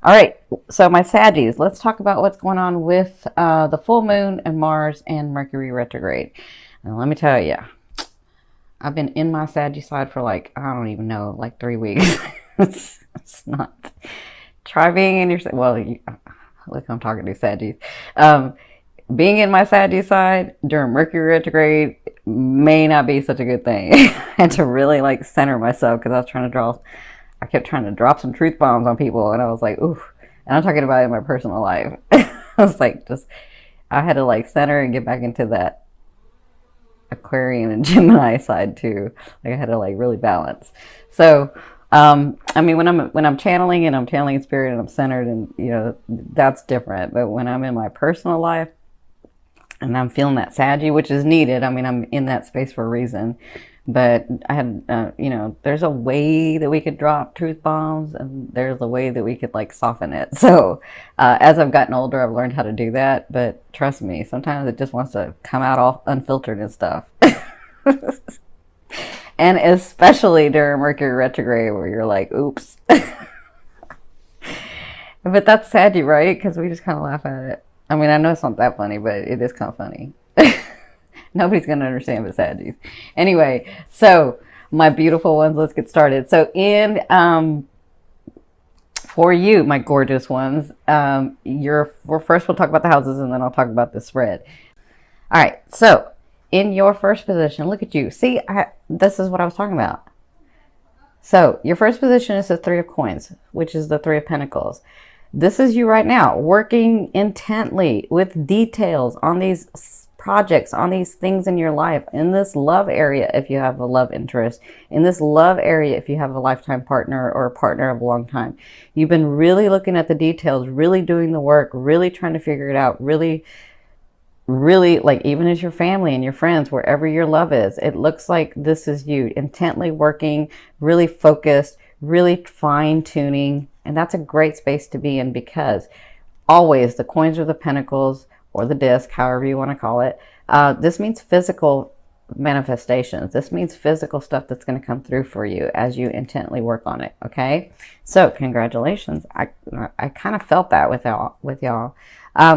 All right, so my Saggies, let's talk about what's going on with the full moon and Mars and Mercury retrograde. And let me tell you, I've been in my Saggy side for like, I don't even know, like 3 weeks. It's not. Try being in your, well, look, I'm talking to Saggies. Being in my Saggy side during Mercury retrograde may not be such a good thing. I had to really like center myself because I kept trying to drop some truth bombs on people, and I was like, ooh. And I'm talking about it in my personal life. I was like, I had to like center and get back into that Aquarian and Gemini side too. Like I had to like really balance. So, I mean, when I'm channeling and I'm channeling spirit and I'm centered, and that's different. But when I'm in my personal life and I'm feeling that Saggy, which is needed. I mean, I'm in that space for a reason. But I had, there's a way that we could drop truth bombs, and there's a way that we could like soften it. So as I've gotten older, I've learned how to do that. But trust me, sometimes it just wants to come out all unfiltered and stuff. And especially during Mercury retrograde, where you're like, oops. But that's Saggy, right? Because we just kind of laugh at it. I mean, I know it's not that funny, but it is kind of funny. Nobody's going to understand but Saggies. Anyway, so my beautiful ones, let's get started. So for you, my gorgeous ones, first we'll talk about the houses, and then I'll talk about the spread. All right, so in your first position, look at you. See, this is what I was talking about. So your first position is the Three of Coins, which is the Three of Pentacles. This is you right now, working intently with details on these projects, on these things in your life, in this love area if you have a love interest, in this love area if you have a lifetime partner or a partner of a long time. You've been really looking at the details, really doing the work, really trying to figure it out, really like even as your family and your friends, wherever your love is, it looks like this is you intently working, really focused, really fine-tuning. And that's a great space to be in, because always the coins or the pentacles or the disc, however you want to call it, this means physical manifestations. This means physical stuff that's going to come through for you as you intently work on it. Okay, so congratulations. I kind of felt that with y'all.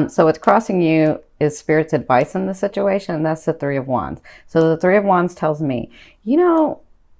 So what's crossing you is Spirit's advice in this situation, and that's the Three of Wands. So the Three of Wands tells me,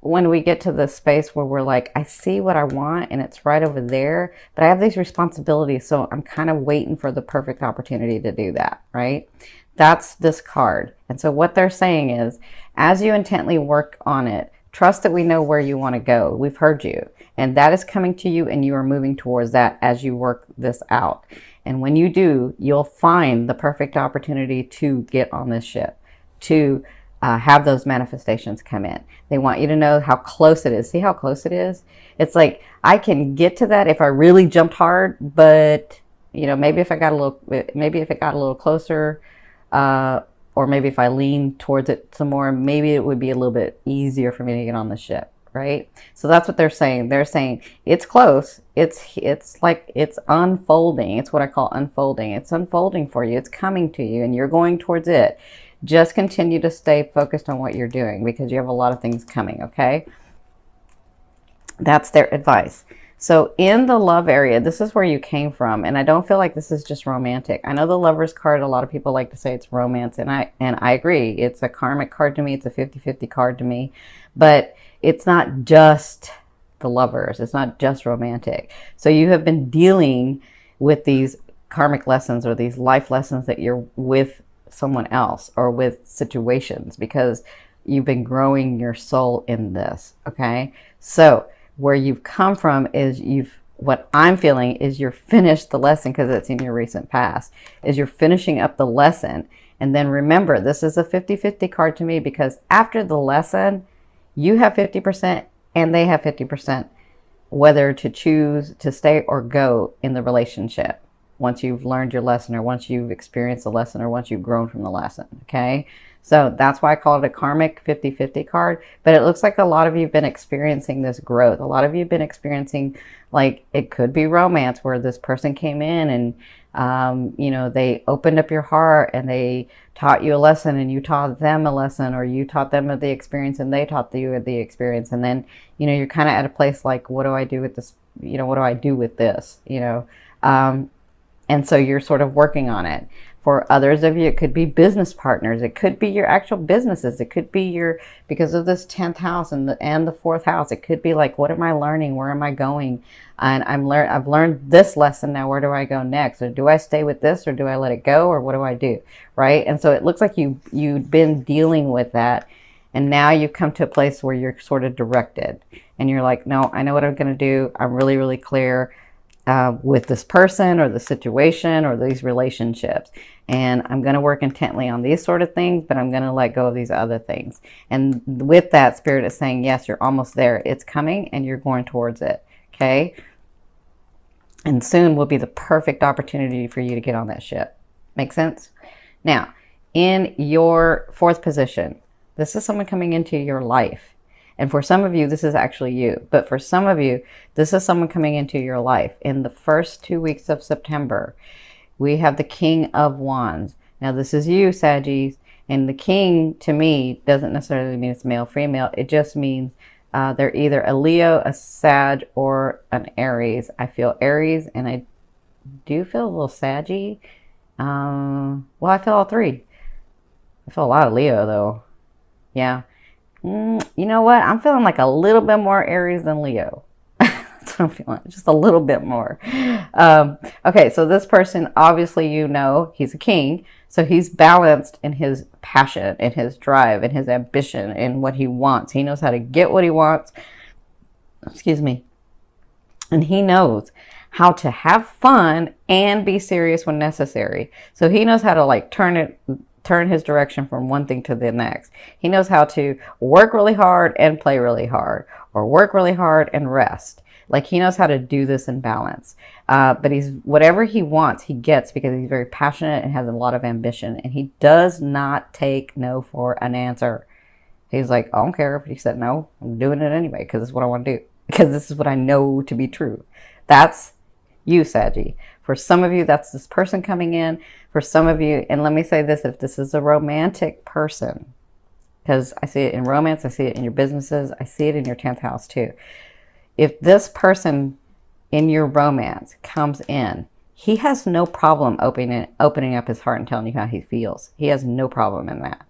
when we get to this space where we're like, I see what I want and it's right over there, but I have these responsibilities, so I'm kind of waiting for the perfect opportunity to do that, right? That's this card. And so what they're saying is, as you intently work on it, trust that we know where you want to go. We've heard you, and that is coming to you, and you are moving towards that as you work this out. And when you do, you'll find the perfect opportunity to get on this ship, to have those manifestations come in. They want you to know how close it is. See how close it is? It's like, I can get to that if I really jumped hard, but maybe if it got a little closer, or maybe if I leaned towards it some more, maybe it would be a little bit easier for me to get on the ship, right? So that's what they're saying. They're saying it's close. It's like it's unfolding. It's what I call unfolding. It's unfolding for you. It's coming to you, and you're going towards it. Just continue to stay focused on what you're doing, because you have a lot of things coming, okay? That's their advice. So in the love area, this is where you came from, and I don't feel like this is just romantic. I know the Lover's card, a lot of people like to say it's romance, and I agree. It's a karmic card to me. It's a 50-50 card to me, but it's not just the lovers. It's not just romantic. So you have been dealing with these karmic lessons, or these life lessons that you're with someone else or with situations, because you've been growing your soul in this. Okay, so where you've come from is what I'm feeling is you're finished the lesson, because it's in your recent past, is you're finishing up the lesson. And then remember, this is a 50-50 card to me, because after the lesson, you have 50% and they have 50%, whether to choose to stay or go in the relationship. Once you've learned your lesson, or once you've experienced the lesson, or once you've grown from the lesson, okay? So that's why I call it a karmic 50-50 card. But it looks like a lot of you have been experiencing this growth. A lot of you have been experiencing, like, it could be romance, where this person came in and, they opened up your heart and they taught you a lesson, and you taught them a lesson, or you taught them the experience and they taught you the experience. And then, you're kind of at a place like, what do I do with this what do I do with this? And so you're sort of working on it. For others of you, it could be business partners. It could be your actual businesses. It could be because of this 10th house and the 4th house, it could be like, what am I learning? Where am I going? And I've learned this lesson. Now, where do I go next? Or do I stay with this, or do I let it go? Or what do I do? Right? And so it looks like you've been dealing with that. And now you've come to a place where you're sort of directed. And you're like, no, I know what I'm going to do. I'm really, really clear with this person or the situation or these relationships. And I'm going to work intently on these sort of things, but I'm going to let go of these other things. And with that, Spirit is saying, yes, you're almost there. It's coming and you're going towards it. Okay. And soon will be the perfect opportunity for you to get on that ship. Make sense? Now, in your 4th position, this is someone coming into your life. And for some of you, this is actually you. But for some of you, this is someone coming into your life. In the first 2 weeks of September, we have the King of Wands. Now, this is you, Saggies. And the King, to me, doesn't necessarily mean it's male, female. It just means they're either a Leo, a Sag, or an Aries. I feel Aries, and I do feel a little Saggy. Well, I feel all 3. I feel a lot of Leo, though. Yeah. You know what? I'm feeling like a little bit more Aries than Leo. That's what I'm feeling. Just a little bit more. Okay, so this person, obviously, he's a king. So he's balanced in his passion, in his drive, in his ambition, in what he wants. He knows how to get what he wants. Excuse me. And he knows how to have fun and be serious when necessary. So he knows how to turn his direction from one thing to the next. He knows how to work really hard and play really hard, or work really hard and rest. Like, he knows how to do this in balance. But whatever he wants, he gets, because he's very passionate and has a lot of ambition. And he does not take no for an answer. He's like, I don't care if you said no. I'm doing it anyway, because this is what I want to do. Because this is what I know to be true. That's you, Saggy. For some of you, that's this person coming in. For some of you, and let me say this, if this is a romantic person, because I see it in romance, I see it in your businesses, I see it in your 10th house too. If this person in your romance comes in, he has no problem opening up his heart and telling you how he feels. He has no problem in that.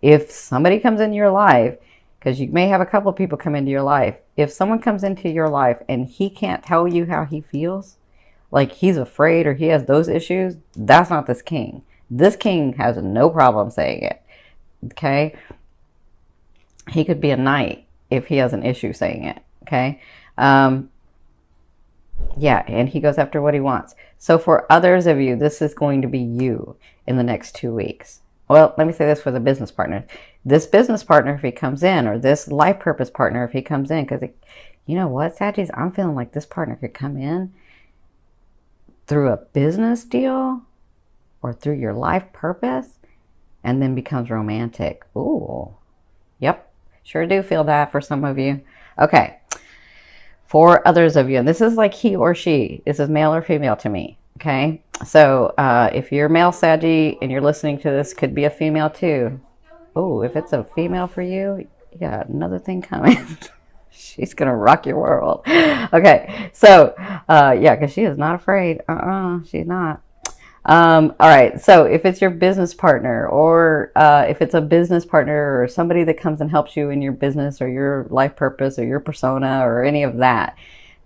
If somebody comes into your life, because you may have a couple of people come into your life, if someone comes into your life and he can't tell you how he feels, like he's afraid or he has those issues, that's not this king. This king has no problem saying it. Okay? He could be a knight if he has an issue saying it. Okay? Yeah, and he goes after what he wants. So for others of you, this is going to be you in the next 2 weeks. Well, let me say this for the business partner. This business partner, if he comes in, or this life purpose partner, if he comes in, because you know what, Saggies, I'm feeling like this partner could come in through a business deal or through your life purpose and then becomes romantic. Ooh, yep, sure do feel that for some of you. Okay, for others of you, and this is like he or she, this is male or female to me, okay? So if you're male, Saggy, and you're listening to this, could be a female too. Oh, if it's a female for you, you got another thing coming. She's going to rock your world. Okay, so, yeah, because she is not afraid. She's not. All right, so if it's your business partner, or if it's a business partner or somebody that comes and helps you in your business or your life purpose or your persona or any of that,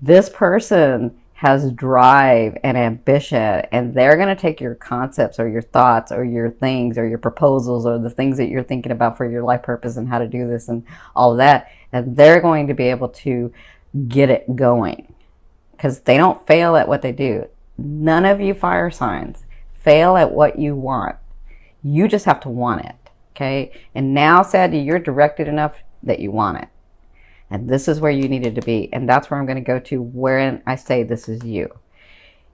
this person has drive and ambition, and they're going to take your concepts or your thoughts or your things or your proposals or the things that you're thinking about for your life purpose and how to do this and all of that, and they're going to be able to get it going, because they don't fail at what they do. None of you fire signs fail at what you want. You just have to want it, okay? And now, Sadie, you're directed enough that you want it. And this is where you needed to be. And that's where I'm going to go to when I say this is you.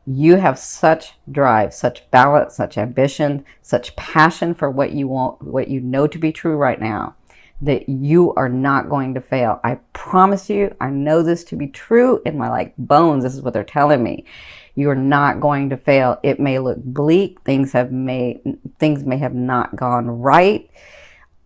You have such drive, such balance, such ambition, such passion for what you want, what you know to be true right now, that you are not going to fail. I promise you, I know this to be true in my bones. This is what they're telling me. You're not going to fail. It may look bleak. Things may have not gone right.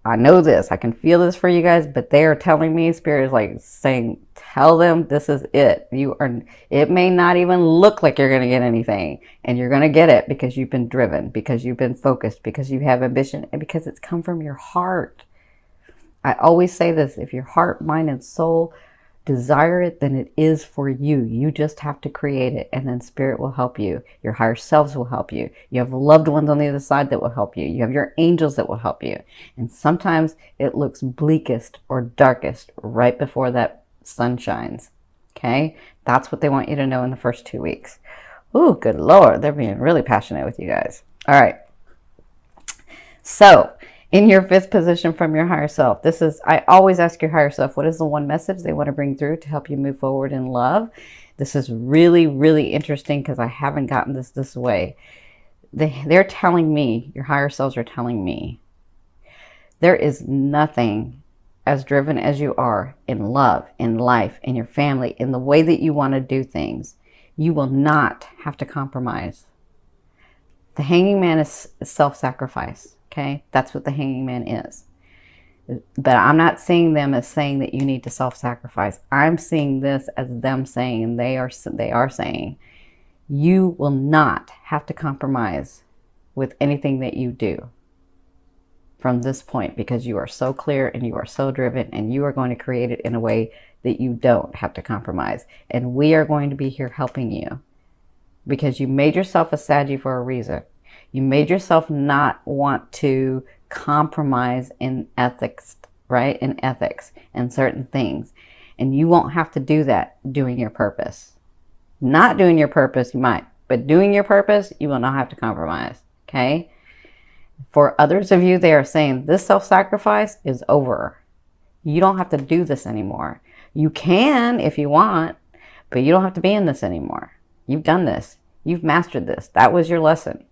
I know this. I can feel this for you guys, but they are telling me, Spirit is like saying, tell them this is it. It may not even look like you're going to get anything, and you're going to get it because you've been driven, because you've been focused, because you have ambition, and because it's come from your heart. I always say this, if your heart, mind, and soul desire it, then it is for you. You just have to create it, and then Spirit will help you. Your higher selves will help you. You have loved ones on the other side that will help you. You have your angels that will help you. And sometimes it looks bleakest or darkest right before that sun shines. Okay? That's what they want you to know in the first 2 weeks. Ooh, good Lord. They're being really passionate with you guys. All right. So, in your 5th position from your higher self, I always ask your higher self, what is the one message they want to bring through to help you move forward in love? This is really, really interesting because I haven't gotten this way. They're telling me, your higher selves are telling me, there is nothing as driven as you are in love, in life, in your family, in the way that you want to do things. You will not have to compromise. The Hanging Man is self-sacrifice. Okay, that's what the Hanging Man is. But I'm not seeing them as saying that you need to self-sacrifice. I'm seeing this as them saying, they are saying, you will not have to compromise with anything that you do from this point, because you are so clear and you are so driven, and you are going to create it in a way that you don't have to compromise. And we are going to be here helping you, because you made yourself a Saggy for a reason. You made yourself not want to compromise in ethics, right? In ethics and certain things. And you won't have to do that doing your purpose. Not doing your purpose, you might. But doing your purpose, you will not have to compromise. Okay? For others of you, they are saying this self-sacrifice is over. You don't have to do this anymore. You can if you want, but you don't have to be in this anymore. You've done this. You've mastered this. That was your lesson.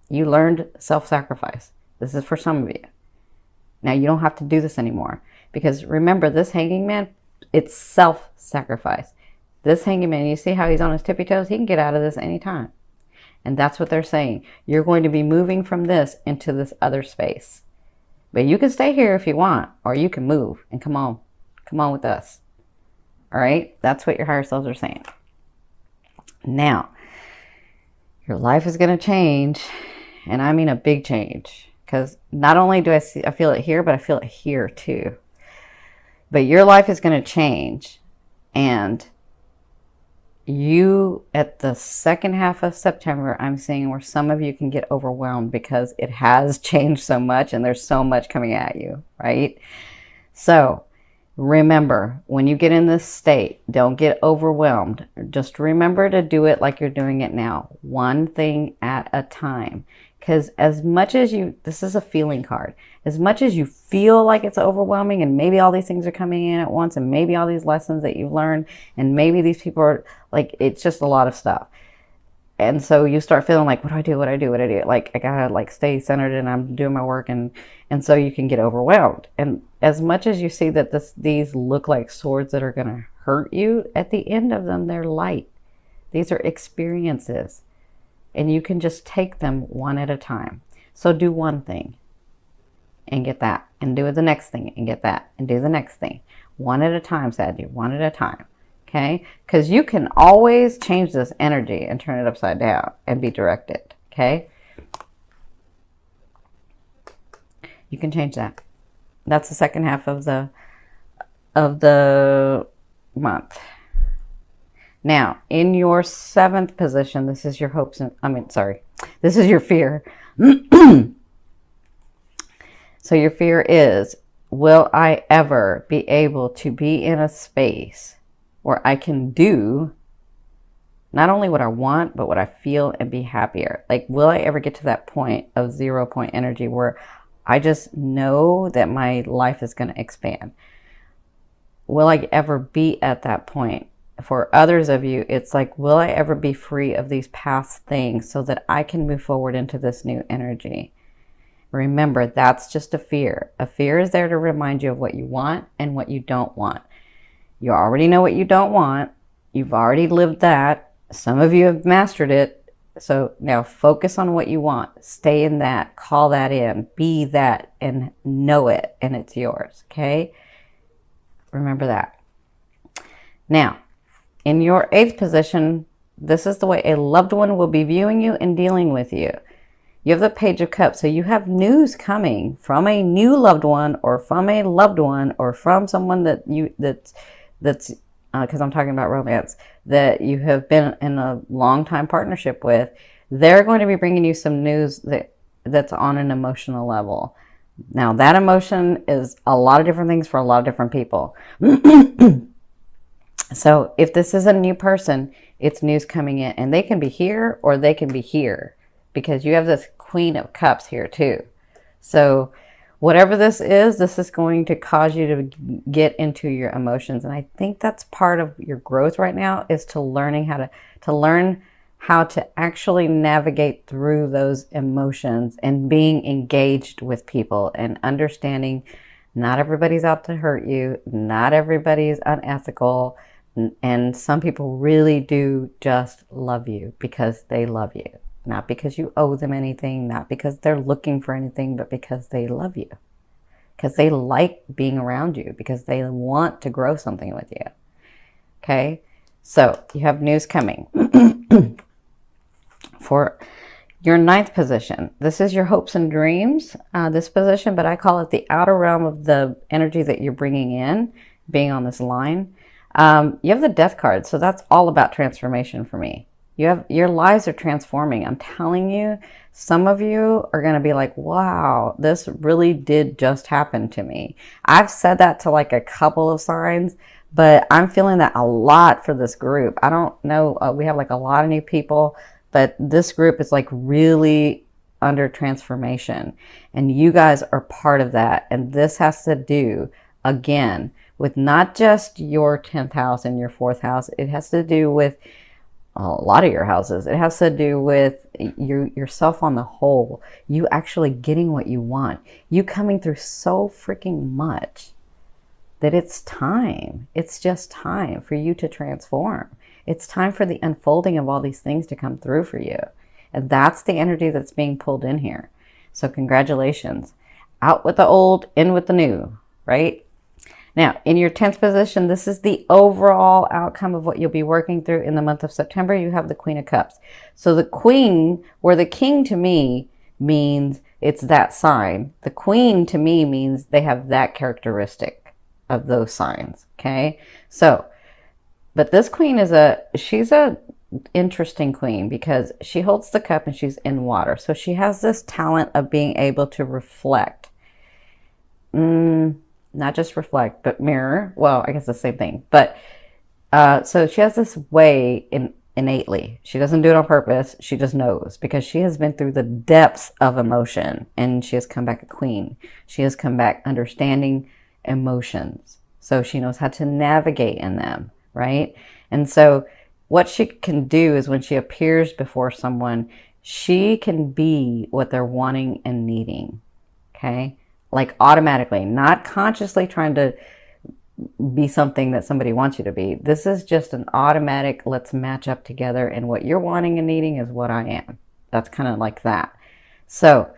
You learned self-sacrifice. This is for some of you. Now you don't have to do this anymore. Because remember, this Hanging Man, it's self-sacrifice. This Hanging Man, you see how he's on his tippy toes? He can get out of this anytime. And that's what they're saying. You're going to be moving from this into this other space. But you can stay here if you want, or you can move and come on. Come on with us. All right? That's what your higher selves are saying. Now, your life is going to change. And I mean a big change, because not only do I feel it here, but I feel it here too. But your life is going to change, and you, at the second half of September, I'm seeing where some of you can get overwhelmed because it has changed so much and there's so much coming at you, right? So remember, when you get in this state, don't get overwhelmed. Just remember to do it like you're doing it now, one thing at a time. Because as much as this is a feeling card, as much as you feel like it's overwhelming, and maybe all these things are coming in at once, and maybe all these lessons that you've learned, and maybe these people are like, it's just a lot of stuff. And so you start feeling like, what do I do? What do I do? What do I do? Like, I gotta like stay centered, and I'm doing my work, and so you can get overwhelmed. And as much as you see that these look like swords that are gonna hurt you, at the end of them, they're light. These are experiences. And you can just take them one at a time. So do one thing and get that. And do the next thing and get that. And do the next thing. One at a time, Sadie. One at a time. Okay? Because you can always change this energy and turn it upside down and be directed. Okay? You can change that. That's the second half of the month. Now, in your 7th position, this is your hopes and, this is your fear. So your fear is, will I ever be able to be in a space where I can do not only what I want, but what I feel and be happier? Like, will I ever get to that point of 0 point energy where I just know that my life is going to expand? Will I ever be at that point? For others of you, it's like, will I ever be free of these past things so that I can move forward into this new energy? Remember, that's just a fear. A fear is there to remind you of what you want and what you don't want. You already know what you don't want. You've already lived that. Some of you have mastered it. So now focus on what you want. Stay in that. Call that in. Be that and know it, and it's yours. Okay? Remember that. Now, in your 8th position, this is the way a loved one will be viewing you and dealing with you. You have the Page of Cups, so you have news coming from a new loved one, or from a loved one, or from someone that's because I'm talking about romance, that you have been in a long time partnership with. They're going to be bringing you some news that's on an emotional level. Now, that emotion is a lot of different things for a lot of different people. So if this is a new person, it's news coming in, and they can be here or they can be here, because you have this Queen of Cups here too. So whatever this is going to cause you to get into your emotions. And I think that's part of your growth right now, is to learn how to actually navigate through those emotions and being engaged with people and understanding not everybody's out to hurt you. Not everybody's unethical. And some people really do just love you because they love you. Not because you owe them anything, not because they're looking for anything, but because they love you. Because they like being around you, because they want to grow something with you. Okay? So, you have news coming. For your 9th position, this is your hopes and dreams, this position, but I call it the outer realm of the energy that you're bringing in, being on this line. You have the Death card, so that's all about transformation for me. Your lives are transforming. I'm telling you, some of you are going to be like, wow, this really did just happen to me. I've said that to like a couple of signs, but I'm feeling that a lot for this group. I don't know. We have like a lot of new people, but this group is like really under transformation, and you guys are part of that. And this has to do, again, with not just your 10th house and your 4th house. It has to do with a lot of your houses. It has to do with yourself on the whole. You actually getting what you want. You coming through so freaking much that it's time. It's just time for you to transform. It's time for the unfolding of all these things to come through for you. And that's the energy that's being pulled in here. So congratulations. Out with the old, in with the new, right? Now, in your 10th position, this is the overall outcome of what you'll be working through in the month of September. You have the Queen of Cups. So the Queen, or the King to me, means it's that sign. The Queen to me means they have that characteristic of those signs, okay? So, but this Queen she's a interesting Queen, because she holds the cup and she's in water. So she has this talent of being able to reflect. Not just reflect, but mirror. Well, I guess the same thing. But so she has this way innately. She doesn't do it on purpose. She just knows, because she has been through the depths of emotion, and she has come back a queen. She has come back understanding emotions. So she knows how to navigate in them, right? And so what she can do is, when she appears before someone, she can be what they're wanting and needing, okay? Like automatically, not consciously trying to be something that somebody wants you to be. This is just an automatic, let's match up together, and what you're wanting and needing is what I am. That's kind of like that. So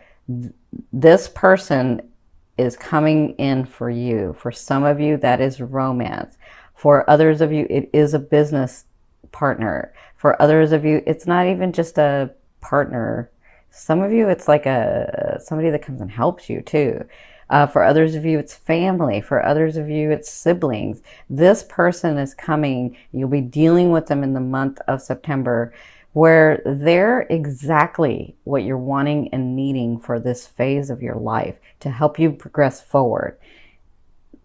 this person is coming in for you. For some of you, that is romance. For others of you, it is a business partner. For others of you, it's not even just a partner. Some of you, it's like somebody that comes and helps you too. For others of you, it's family. For others of you, it's siblings. This person is coming. You'll be dealing with them in the month of September, where they're exactly what you're wanting and needing for this phase of your life to help you progress forward.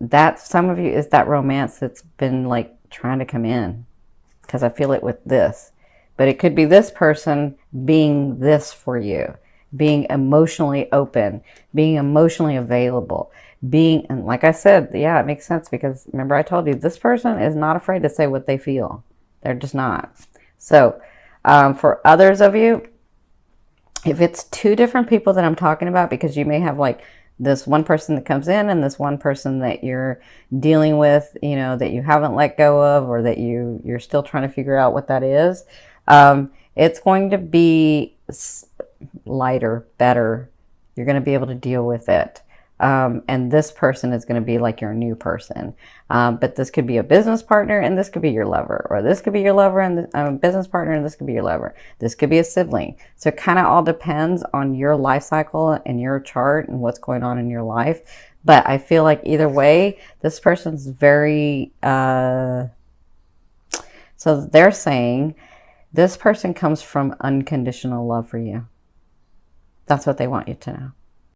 That, some of you, is that romance that's been like trying to come in, because I feel it with this. But it could be this person being this for you, being emotionally open, being emotionally available, and like I said, yeah, it makes sense, because remember I told you, this person is not afraid to say what they feel. They're just not. So for others of you, if it's two different people that I'm talking about, because you may have like this one person that comes in and this one person that you're dealing with, you know, that you haven't let go of, or that you're still trying to figure out what that is. It's going to be lighter, better. You're going to be able to deal with it. And this person is going to be like your new person. But this could be a business partner and this could be your lover. Or this could be your lover and a business partner and this could be your lover. This could be a sibling. So it kind of all depends on your life cycle and your chart and what's going on in your life. But I feel like either way, this person's very... so they're saying this person comes from unconditional love for you. That's what they want you to know.